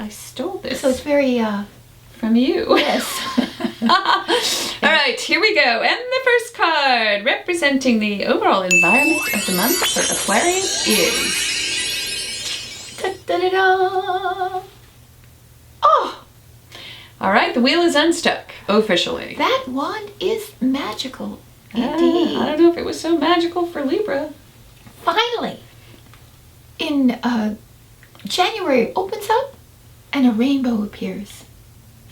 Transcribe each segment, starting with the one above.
I stole this. So it's very, from you. yes. All right, here we go. And the first card representing the overall environment of the month for Aquarius is... Da-da-da-da. Oh! All right, the wheel is unstuck, officially. That one is magical. Indeed. I don't know if it was so magical for Libra. Finally, in January, it opens up and a rainbow appears.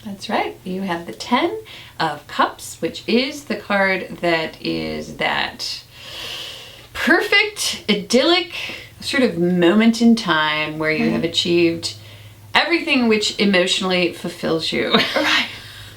That's right. You have the 10 of Cups, which is the card that is that perfect, idyllic sort of moment in time where you have achieved everything which emotionally fulfills you. Right.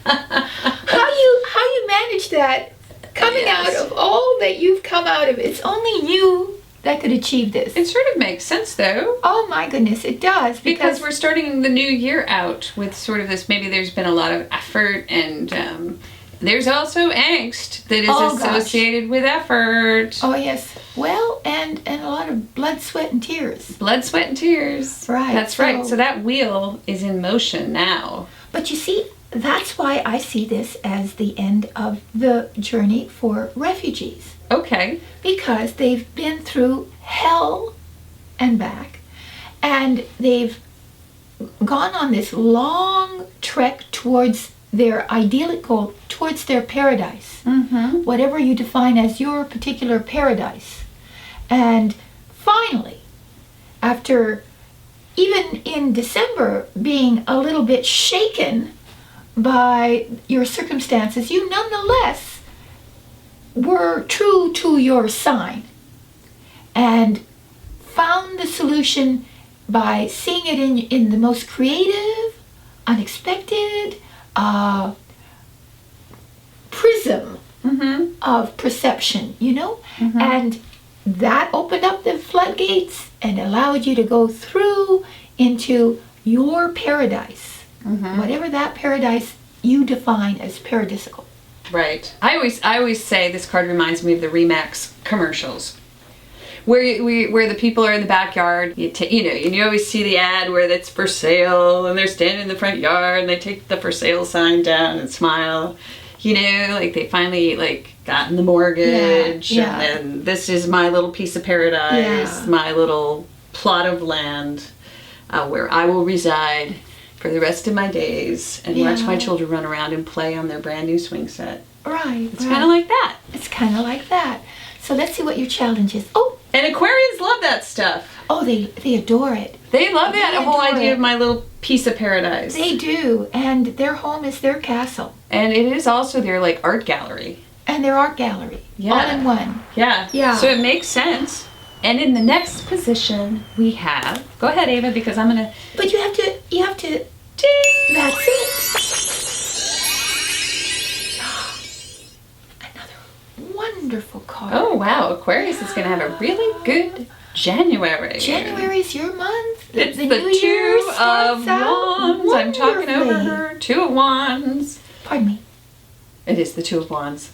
How you manage that coming out of all that you've come out of. It's only you that could achieve this. It sort of makes sense though. Oh my goodness, it does. Because we're starting the new year out with sort of this, maybe there's been a lot of effort and there's also angst that is associated with effort. Oh yes. Well, and a lot of blood, sweat, and tears. Blood, sweat, and tears. Right. That's right. So that wheel is in motion now. But you see, that's why I see this as the end of the journey for refugees. Okay. Because they've been through hell and back, and they've gone on this long trek towards their idyllic goal, towards their paradise. Mm-hmm. Whatever you define as your particular paradise. And finally, after even in December being a little bit shaken by your circumstances, you nonetheless were true to your sign and found the solution by seeing it in the most creative, unexpected prism of perception, you know? And that opened up the floodgates and allowed you to go through into your paradise, whatever that paradise you define as paradisical. Right. I always say this card reminds me of the Remax commercials, where the people are in the backyard. You always see the ad where it's for sale, and they're standing in the front yard, and they take the for sale sign down and smile. You know, like they finally gotten the mortgage, and then this is my little piece of paradise, my little plot of land, where I will reside for the rest of my days and watch my children run around and play on their brand new swing set. Right. It's kind of like that. It's kind of like that. So let's see what your challenge is. Oh! And Aquarians love that stuff. Oh, they adore it. They love that whole idea of my little piece of paradise. They do. And their home is their castle. And it is also their art gallery. And their art gallery. Yeah. All in one. Yeah. Yeah. So it makes sense. And in the next position we have, go ahead Ava, because I'm gonna. But you have to. Ding! That's it. Another wonderful card. Oh wow, Aquarius is gonna have a really good January. January's your month. It's the new year Two of starts out Wands. I'm talking over wonderfully. her. Two of Wands. Pardon me. It is the Two of Wands.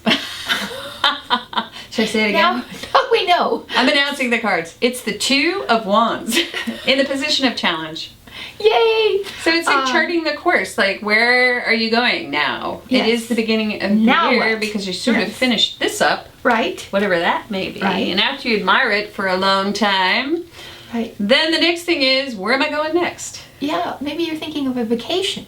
Should I say it again? Now we know. I'm announcing the cards. It's the Two of Wands in the position of challenge. Yay! So it's like charting the course. Like, where are you going now? Yes. It is the beginning of the Now year what? because you sort of finished this up, Right. whatever that may be. Right. And after you admire it for a long time, Right. then the next thing is, where am I going next? Yeah, maybe you're thinking of a vacation.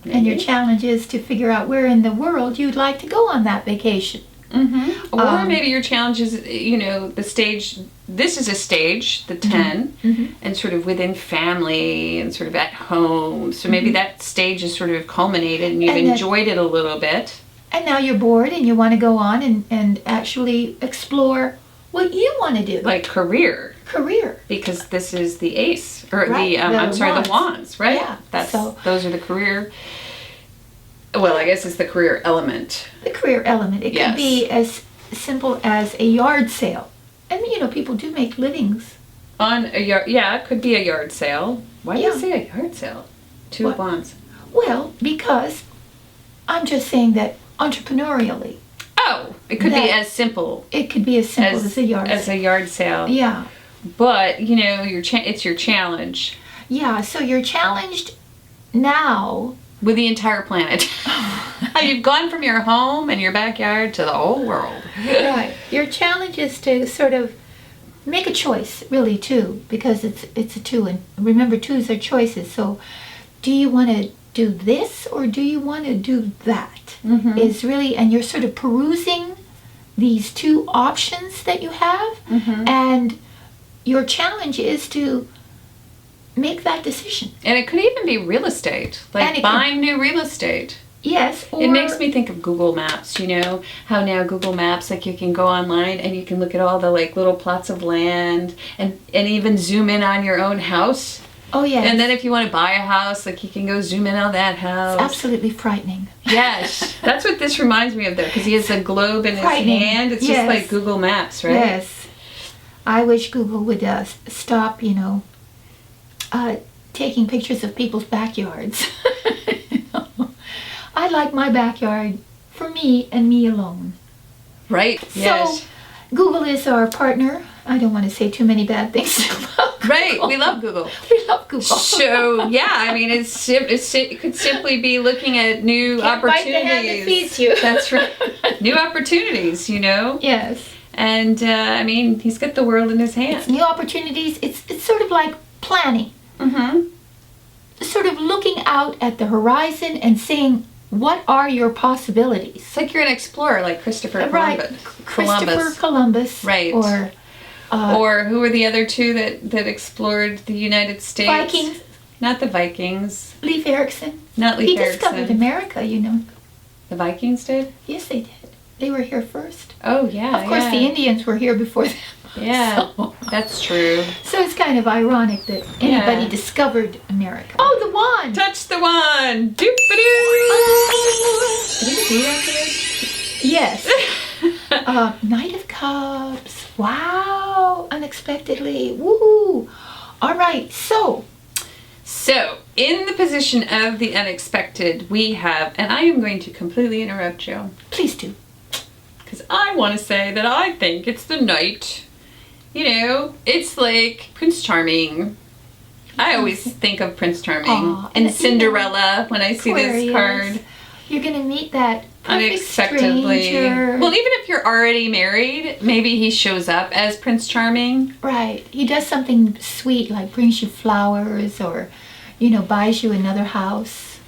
Maybe. And your challenge is to figure out where in the world you'd like to go on that vacation. Mm-hmm. Or maybe your challenge is, the stage. This is a stage, the 10, and sort of within family and sort of at home. So maybe that stage is sort of culminated and you've enjoyed it a little bit. And now you're bored and you want to go on and actually explore what you want to do. Like career. Because this is the ace, or Right, the wands, right? Yeah. Those are the career. Well, I guess it's the career element. The career element. It could be as simple as a yard sale. And people do make livings. On a yard, it could be a yard sale. Why do you say a yard sale? Two of Wands. Well, because I'm just saying that entrepreneurially. Oh, it could be as simple. It could be as simple as a yard sale. As a yard sale. Yeah. But, it's your challenge. Yeah, so you're challenged now. With the entire planet. You've gone from your home and your backyard to the whole world. Right. Your challenge is to sort of make a choice, really, too, because it's a two. And remember, twos are choices. So do you want to do this or do you want to do that? Mm-hmm. Is really, and you're sort of perusing these two options that you have. Mm-hmm. And your challenge is to make that decision. And it could even be real estate, like buying new real estate. Yes. Or it makes me think of Google Maps, you know, how now Google Maps, like you can go online and you can look at all the like little plots of land and even zoom in on your own house. Oh, yes. And then if you want to buy a house, like you can go zoom in on that house. It's absolutely frightening. Yes. That's what this reminds me of though, because he has a globe in his hand. It's just like Google Maps, right? Yes. I wish Google would stop, taking pictures of people's backyards. I like my backyard for me and me alone. Right. Yes. So Google is our partner. I don't want to say too many bad things about Google. Right. We love Google. We love Google. So yeah, I mean, it could simply be looking at new opportunities. Bite the hand that feeds you. That's right. New opportunities, you know. Yes. And I mean, he's got the world in his hands. New opportunities. It's sort of like planning. Mm-hmm. Sort of looking out at the horizon and saying, what are your possibilities? It's like you're an explorer, like Christopher Columbus. Right. Christopher Columbus. Right. Or who were the other two that explored the United States? Vikings. Not the Vikings. Leif Erikson. Not Leif Erikson. He discovered America, you know. The Vikings did? Yes, they did. They were here first. Oh, yeah. Of course, the Indians were here before them. Yeah, so, that's true. So it's kind of ironic that anybody discovered America. Oh, the wand! Touch the wand! Doop-a-doo! Did he do that for this? Yes. Knight of Cups. Wow! Unexpectedly. Woohoo! All right, so in the position of the unexpected, we have, and I am going to completely interrupt you. Please do. Because I want to say that I think it's the Knight. You know, it's like Prince Charming. I always think of Prince Charming and Cinderella when I see this card. You're going to meet that unexpectedly. Stranger. Well, even if you're already married, maybe he shows up as Prince Charming. Right. He does something sweet, like brings you flowers or, buys you another house.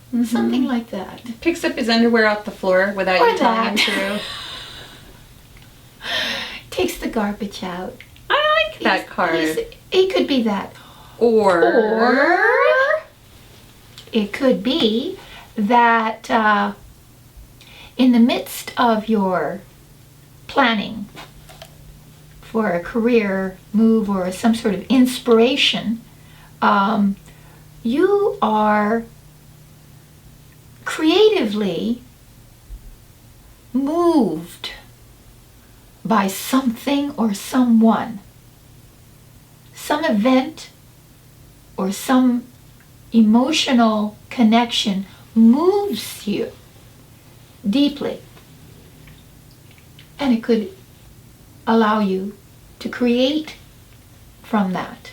Mm-hmm. Something like that. Picks up his underwear off the floor without you telling him to. Takes the garbage out. I like that card. It could be that. Or it could be that in the midst of your planning for a career move or some sort of inspiration, you are creatively moved by something or someone, some event or some emotional connection moves you deeply, and it could allow you to create from that.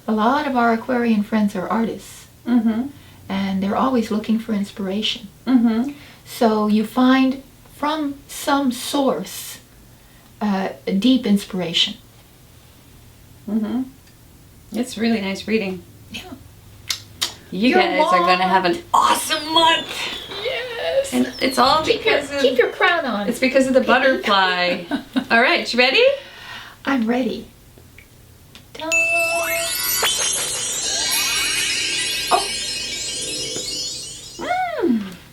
A lot of our Aquarian friends are artists, and they're always looking for inspiration. So you find from some source a deep inspiration. It's really nice reading. Yeah. You guys are going to have an awesome month. Yes. And it's all because keep your crown on. It's because of the butterfly. All right, you ready? I'm ready.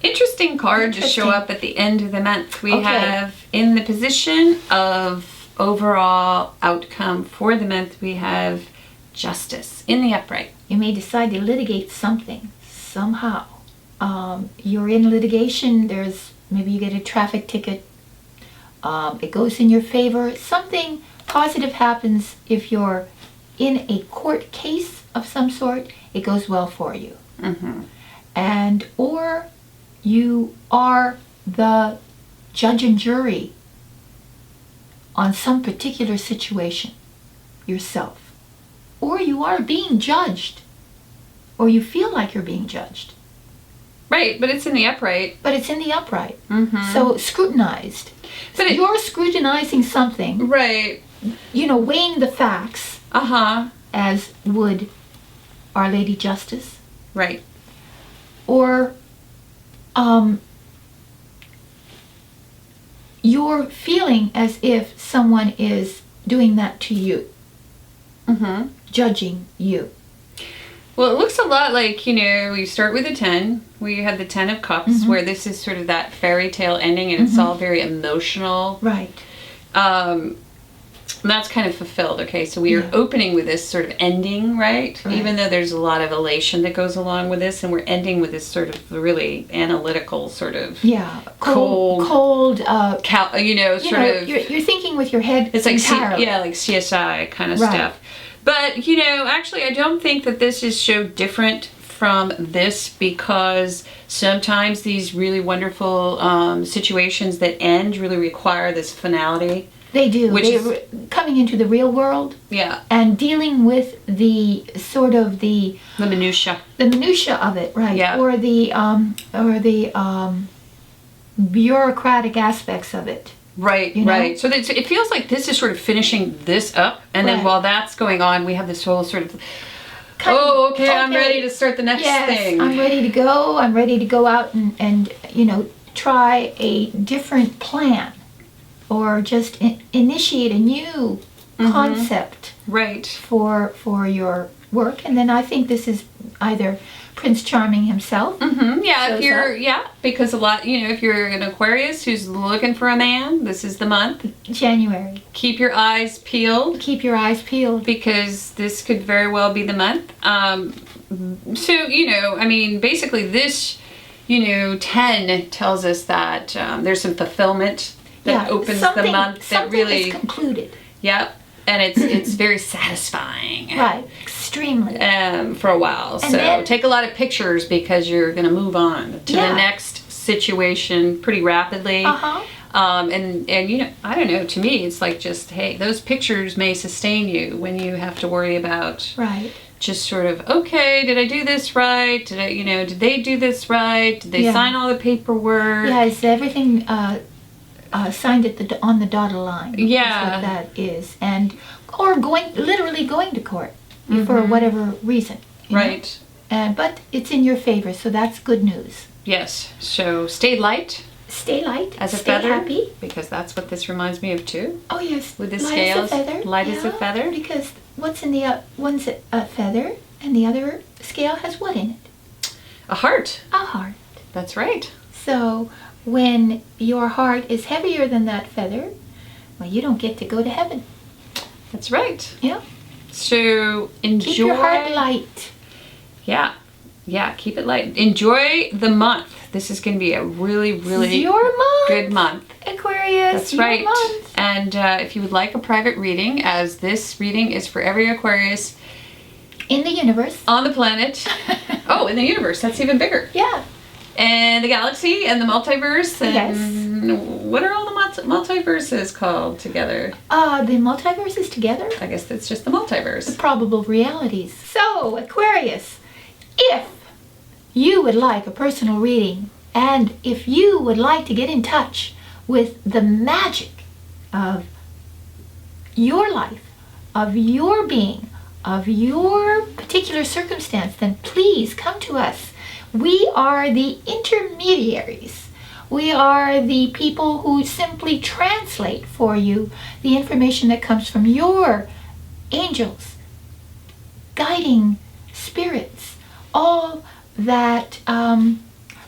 Interesting card to show up at the end of the month. We have in the position of overall outcome for the month, we have Justice in the upright. You may decide to litigate something somehow. You're in litigation. Maybe you get a traffic ticket. It goes in your favor. Something positive happens if you're in a court case of some sort. It goes well for you. Or you are the judge and jury on some particular situation yourself. Or you are being judged or you feel like you're being judged. Right, but it's in the upright. But it's in the upright. Mm-hmm. So scrutinized. But you're scrutinizing something, right. Weighing the facts, as would Our Lady Justice. Right. Or you're feeling as if someone is doing that to you. Mm-hmm. Judging you. Well, it looks a lot like, you start with a 10. We have the 10 of Cups, where this is sort of that fairy tale ending, and it's all very emotional. Right. And that's kind of fulfilled, okay? So we are opening with this sort of ending, right? Even though there's a lot of elation that goes along with this, and we're ending with this sort of really analytical sort of cold you're thinking with your head. It's like entirely. like CSI kind of stuff. But, actually, I don't think that this is so different from this, because sometimes these really wonderful situations that end really require this finality. They do. They're coming into the real world. Yeah. And dealing with the sort of the minutia. The minutia of it, right? Yeah. Or the bureaucratic aspects of it. Right, right. So it feels like this is sort of finishing this up, and then while that's going on, we have this whole sort of, okay, I'm ready to start the next thing. I'm ready to go. I'm ready to go out and try a different plan, or just initiate a new concept for your work. And then I think this is either Prince Charming himself. Yeah, because a lot, if you're an Aquarius who's looking for a man, this is the month. January. Keep your eyes peeled. Keep your eyes peeled. Because this could very well be the month. Basically this, 10 tells us that there's some fulfillment that opens the month. That really is concluded. Yep. And it's very satisfying. Right. Extremely. For a while. And so take a lot of pictures, because you're going to move on to the next situation pretty rapidly. And I don't know, to me it's like, just, hey, those pictures may sustain you when you have to worry about just sort of, okay, did I do this right? Did I, did they do this right? Did they sign all the paperwork? Yeah, is everything signed on the dotted line? Yeah. That's what that is. Or literally going to court for whatever reason. Right. But it's in your favor, so that's good news. Yes. So stay light. Stay light. As a stay feather. Happy. Because that's what this reminds me of too. Oh yes. With the light scales. As a feather. Light as a feather. Because what's in the one's a feather, and the other scale has what in it? A heart. A heart. That's right. So when your heart is heavier than that feather, well, you don't get to go to heaven. That's right. Yeah. So enjoy. Keep your heart light. Yeah. Yeah, keep it light. Enjoy the month. This is going to be a really, really good month. Aquarius. That's right. Month. And if you would like a private reading, as this reading is for every Aquarius in the universe, on the planet. Oh, in the universe. That's even bigger. Yeah. And the galaxy and the multiverse. And what are all the multiverses called together? The multiverses together? I guess that's just the multiverse. The probable realities. So, Aquarius, if you would like a personal reading, and if you would like to get in touch with the magic of your life, of your being, of your particular circumstance, then please come to us. We are the intermediaries. We are the people who simply translate for you the information that comes from your angels, guiding spirits, all that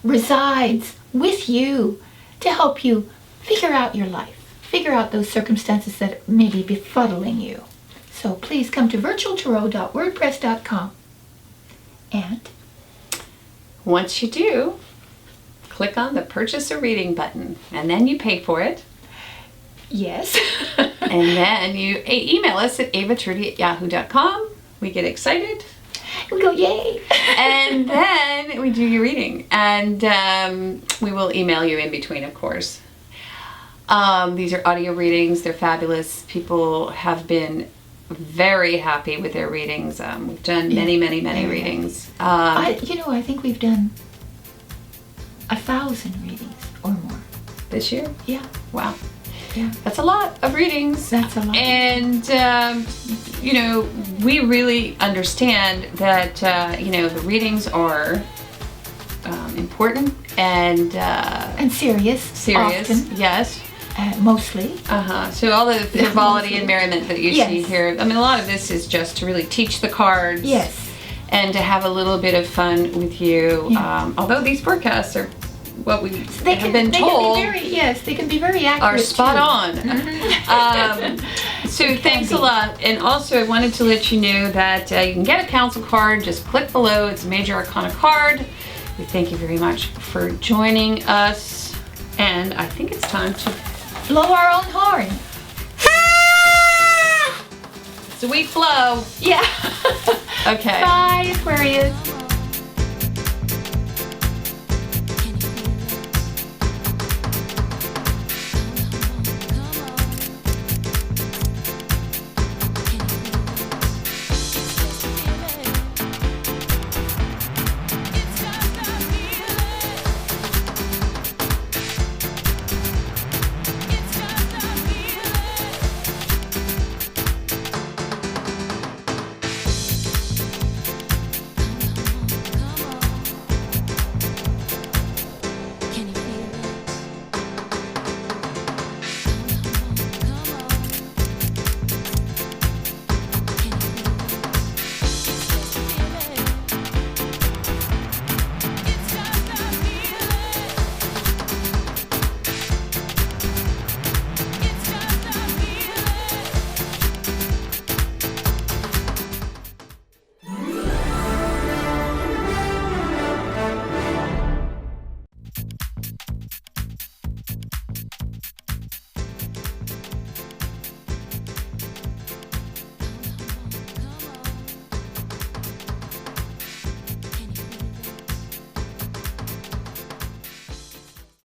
resides with you to help you figure out your life, figure out those circumstances that may be befuddling you. So please come to virtualtarot.wordpress.com, and once you do, click on the purchase a reading button, and then you pay for it. Yes. And then you email us at avatrudy@yahoo.com. We get excited. We go, yay. And then we do your reading. And we will email you in between, of course. These are audio readings. They're fabulous. People have been very happy with their readings. We've done many readings. I think we've done 1,000 readings or more. This year? Yeah. Wow. Yeah. That's a lot of readings. That's a lot. And, we really understand that, the readings are important and serious. serious. Often, Yes. mostly. So all the frivolity and merriment that you Yes. see here, I mean, a lot of this is just to really teach the cards. Yes. And to have a little bit of fun with you. Yeah. Although these forecasts are what we They have been they told. they can be very accurate. Are spot too. on. So thanks a lot. And also I wanted to let you know that you can get a council card. Just click below. It's a Major Arcana card. We thank you very much for joining us. And I think it's time to Blow our own horn. So we flow. Yeah. Okay. Bye, Aquarius.